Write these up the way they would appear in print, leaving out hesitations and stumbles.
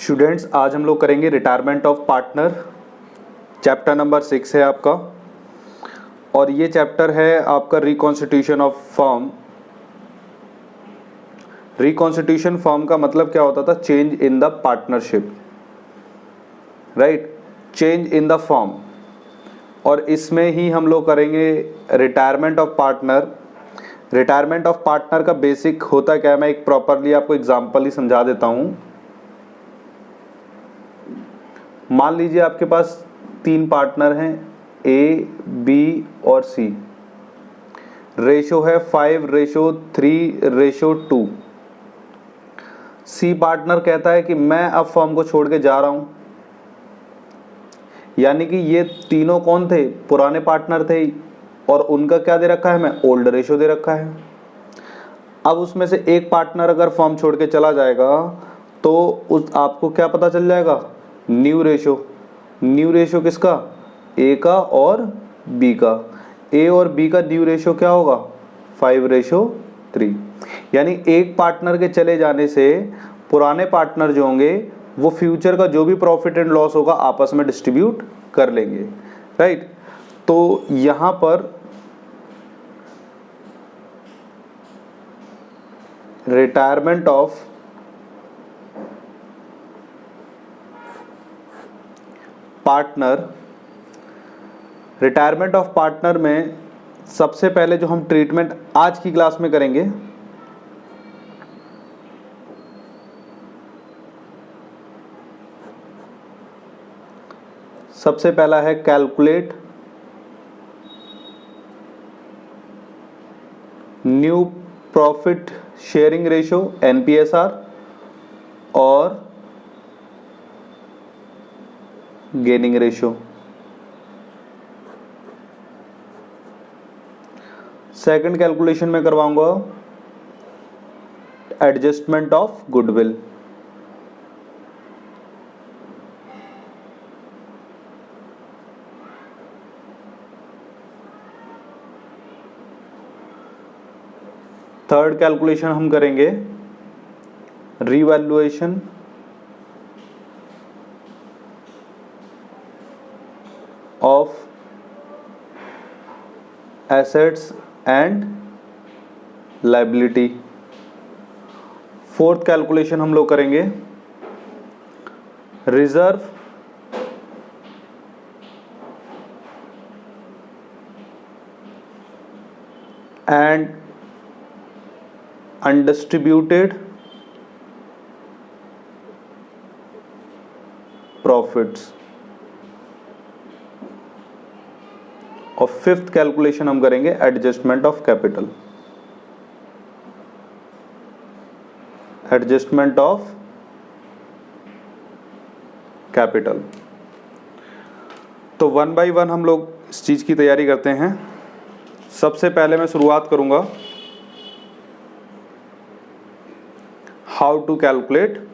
Students, आज हम लोग करेंगे retirement of partner. Chapter number 6 है आपका, और ये चैप्टर है आपका reconstitution of firm. Reconstitution firm का मतलब क्या होता था? Change in the partnership, right, change in the firm. और इसमें ही हम लोग करेंगे retirement of partner. Retirement of partner का बेसिक होता क्या है, मैं एक प्रॉपरली आपको एग्जांपल ही समझा देता हूँ। मान लीजिए आपके पास 3 पार्टनर हैं, ए, बी और सी। रेशो है 5:3:2। सी पार्टनर कहता है कि मैं अब फर्म को छोड़ के जा रहा हूं, यानी कि ये तीनों कौन थे? पुराने पार्टनर थे, और उनका क्या दे रखा है? मैं ओल्ड रेशो दे रखा है। अब उसमें से एक पार्टनर अगर फर्म छोड़ के चला जाएगा तो उस आपको क्या पता चल जाएगा? New ratio. न्यू रेशो किसका? ए का और बी का। ए और बी का न्यू रेशो क्या होगा? 5:3। यानी एक पार्टनर के चले जाने से पुराने पार्टनर जो होंगे वो फ्यूचर का जो भी प्रॉफिट एंड लॉस होगा आपस में डिस्ट्रीब्यूट कर लेंगे, राइट। तो यहां पर retirement of partner, retirement of partner में सबसे पहले जो हम ट्रीटमेंट आज की क्लास में करेंगे, सबसे पहला है calculate new profit sharing ratio एनपीएसआर और गेनिंग रेशो। सेकंड कैलकुलेशन में करवाऊंगा adjustment of goodwill. Third calculation हम करेंगे revaluation of assets and liability. Fourth calculation हम लोग करेंगे रिजर्व एंड अनडिस्ट्रीब्यूटेड प्रॉफिट्स। और फिफ्थ कैलकुलेशन हम करेंगे adjustment of capital. Adjustment of capital. तो 1 बाय 1 हम लोग इस चीज की तैयारी करते हैं। सबसे पहले मैं शुरुआत करूंगा how to calculate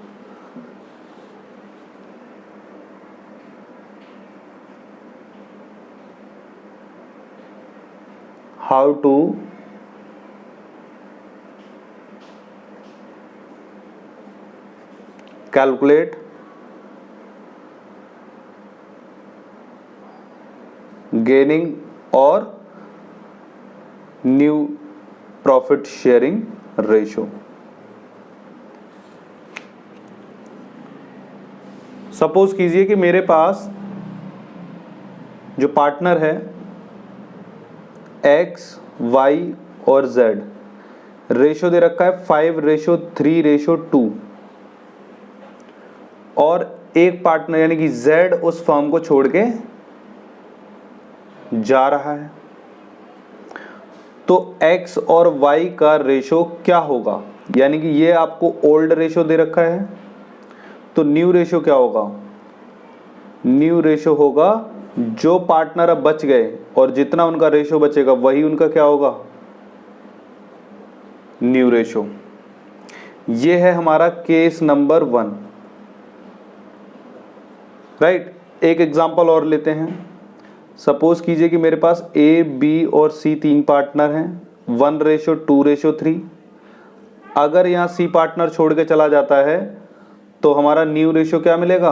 how to calculate gaining और new profit sharing ratio. Suppose कीजिए कि मेरे पास जो पार्टनर है X, Y और Z, रेशो दे रखा है 5:3:2, और एक पार्टनर यानी कि Z उस फर्म को छोड़ के जा रहा है। तो X और Y का रेशो क्या होगा? यानी कि ये आपको ओल्ड रेशो दे रखा है, तो न्यू रेशो क्या होगा? न्यू रेशो होगा जो पार्टनर अब बच गए और जितना उनका रेशो बचेगा वही उनका क्या होगा? New ratio. ये है हमारा केस नंबर 1, राइट। एक एग्जांपल और लेते हैं। सपोज कीजिए कि मेरे पास ए, बी और सी 3 पार्टनर हैं, 1:2:3। अगर यहाँ सी पार्टनर छोड़ के चला जाता है तो हमारा न्यू रेशियो क्या मिलेगा,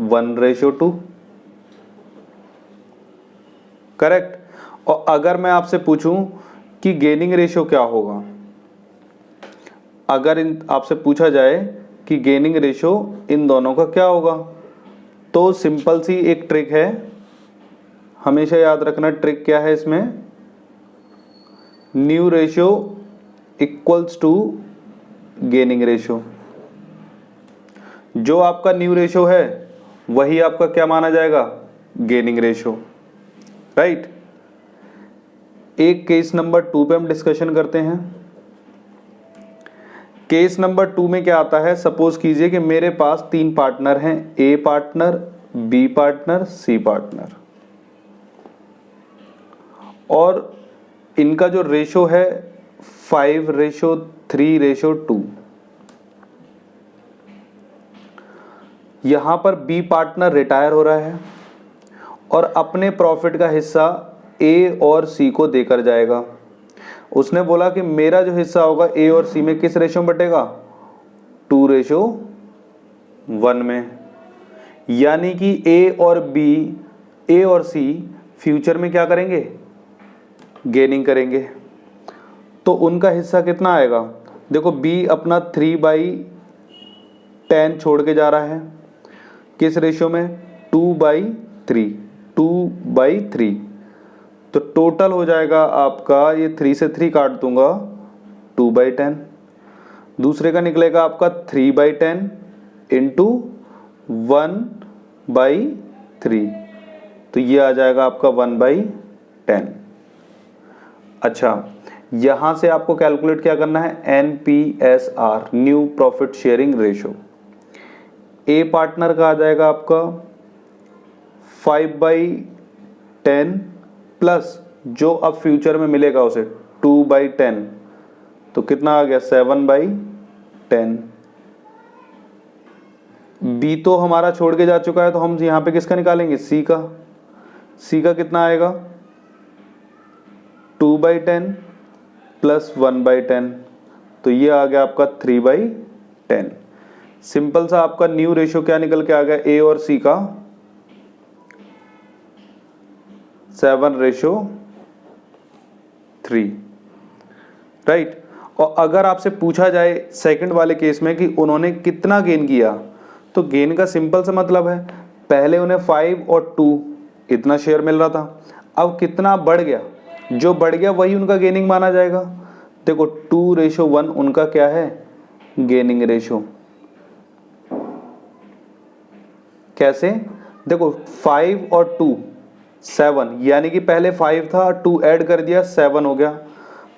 1:2। करेक्ट। और अगर मैं आपसे पूछूं कि गेनिंग रेशियो क्या होगा, अगर आपसे पूछा जाए कि गेनिंग रेशियो इन दोनों का क्या होगा, तो सिंपल सी एक ट्रिक है, हमेशा याद रखना ट्रिक क्या है इसमें, new ratio equals to gaining ratio. जो आपका न्यू रेशियो है वही आपका क्या माना जाएगा, गेनिंग रेशियो। राइट। एक केस नंबर 2 पे हम डिस्कशन करते हैं। केस नंबर 2 में क्या आता है, सपोज कीजिए कि मेरे पास 3 पार्टनर हैं, A partner, B partner, C partner, और इनका जो रेशो है 5:3:2। यहां पर बी पार्टनर रिटायर हो रहा है और अपने प्रॉफिट का हिस्सा ए और सी को देकर जाएगा। उसने बोला कि मेरा जो हिस्सा होगा ए और सी में किस रेशो में बटेगा, 2:1 में। यानी कि ए और सी फ्यूचर में क्या करेंगे, गेनिंग करेंगे। तो उनका हिस्सा कितना आएगा, देखो बी अपना 3/10 छोड़ के जा रहा है, किस रेशियो में, 2/3। तो टोटल हो जाएगा आपका, ये 3 से 3 काट दूंगा, 2/10। दूसरे का निकलेगा आपका 3/10 इंटू 1/3, तो ये आ जाएगा आपका 1/10। अच्छा, यहां से आपको कैलकुलेट क्या करना है, NPSR, new profit sharing ratio. A partner का आ जाएगा आपका 5/10 प्लस जो अब फ्यूचर में मिलेगा उसे 2/10, तो कितना आ गया, 7/10। बी तो हमारा छोड़ के जा चुका है, तो हम यहां पे किसका निकालेंगे, सी का। सी का कितना आएगा, 2/10 प्लस 1/10, तो ये आ गया आपका 3/10। सिंपल सा आपका न्यू रेशियो क्या निकल के आ गया, ए और सी का 7:3। राइट। और अगर आपसे पूछा जाए सेकंड वाले केस में कि उन्होंने कितना गेन किया, तो गेन का सिंपल सा मतलब है, पहले उन्हें 5 और 2 इतना शेयर मिल रहा था, अब कितना बढ़ गया, जो बढ़ गया वही उनका गेनिंग माना जाएगा। देखो 2:1 उनका क्या है, गेनिंग रेशो। कैसे, देखो 5 और 2 7, यानी कि पहले 5 था, 2 ऐड कर दिया 7 हो गया,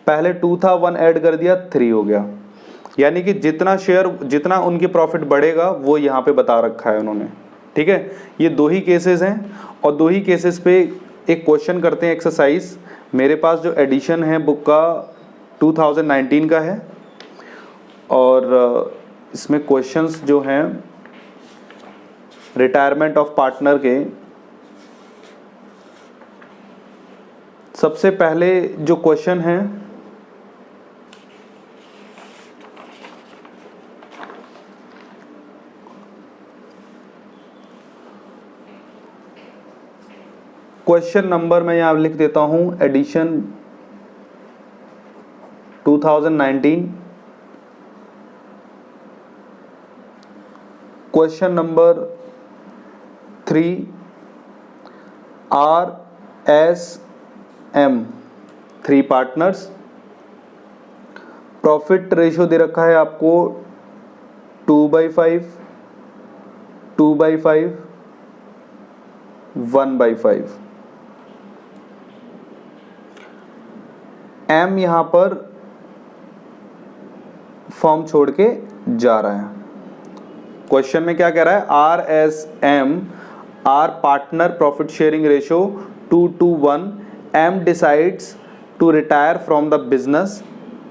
पहले 2 था 1 ऐड कर दिया 3 हो गया। यानी कि जितना उनकी प्रॉफिट बढ़ेगा वो यहाँ पे बता रखा है उन्होंने। ठीक है, ये 2 ही केसेस हैं, और 2 ही केसेस पे एक क्वेश्चन करते हैं एक्सरसाइज। मेरे पास जो एडिशन है बुक का 2019 का है, और इसमें क्वेश्चंस जो हैं रिटायरमेंट ऑफ पार्टनर के। सबसे पहले जो क्वेश्चन है, क्वेश्चन नंबर मैं यहां लिख देता हूं, edition 2019, question number 3, RSM 3 partners, profit ratio दे रखा है आपको 2/5, 2/5, 1/5। M यहां पर फॉर्म छोड़ के जा रहा है। क्वेश्चन में क्या कह रहा है, RSM are partner profit sharing ratio 2:1, M decides to retire from the business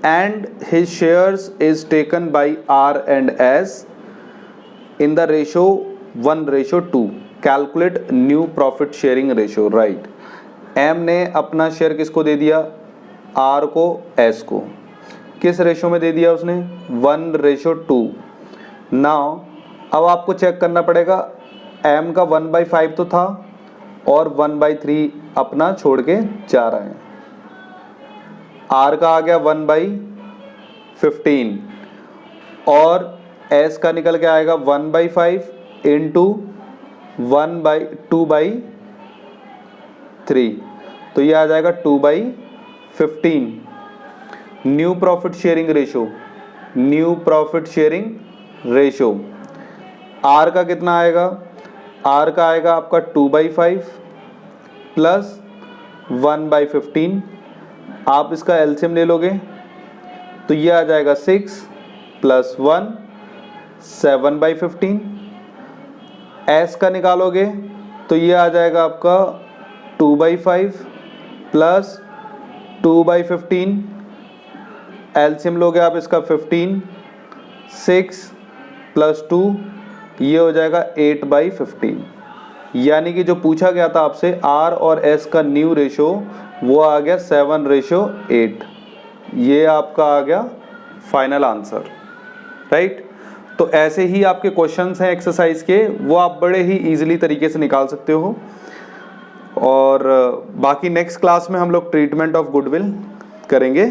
and his shares is taken by R and S in the ratio 1:2. Calculate new profit sharing ratio. Right. M ने अपना share किसको दे दिया, R को, S को। किस ratio में दे दिया उसने, 1:2। नाउ अब आपको चेक करना पड़ेगा, m का 1/5 तो था और 1/3 अपना छोड़ के जा रहे हैं। r का आ गया 1/15 और s का निकल के आएगा 1/5 इंटू 2/3, तो ये आ जाएगा 2/15। New profit sharing ratio r का कितना आएगा, r का आएगा आपका 2/5 प्लस 1/15। आप इसका एलसीएम ले लोगे तो ये आ जाएगा 6 प्लस 1 7/15। s का निकालोगे तो ये आ जाएगा आपका 2/5 प्लस 2/15। एलसीएम लोगे आप इसका 15, 6 प्लस 2 ये हो जाएगा 8/15। यानी कि जो पूछा गया था आपसे r और s का न्यू रेशो वो आ गया 7:8। ये आपका आ गया फाइनल आंसर, राइट। तो ऐसे ही आपके क्वेश्चंस हैं एक्सरसाइज के, वो आप बड़े ही इजीली तरीके से निकाल सकते हो। और बाकी नेक्स्ट क्लास में हम लोग ट्रीटमेंट ऑफ गुडविल करेंगे।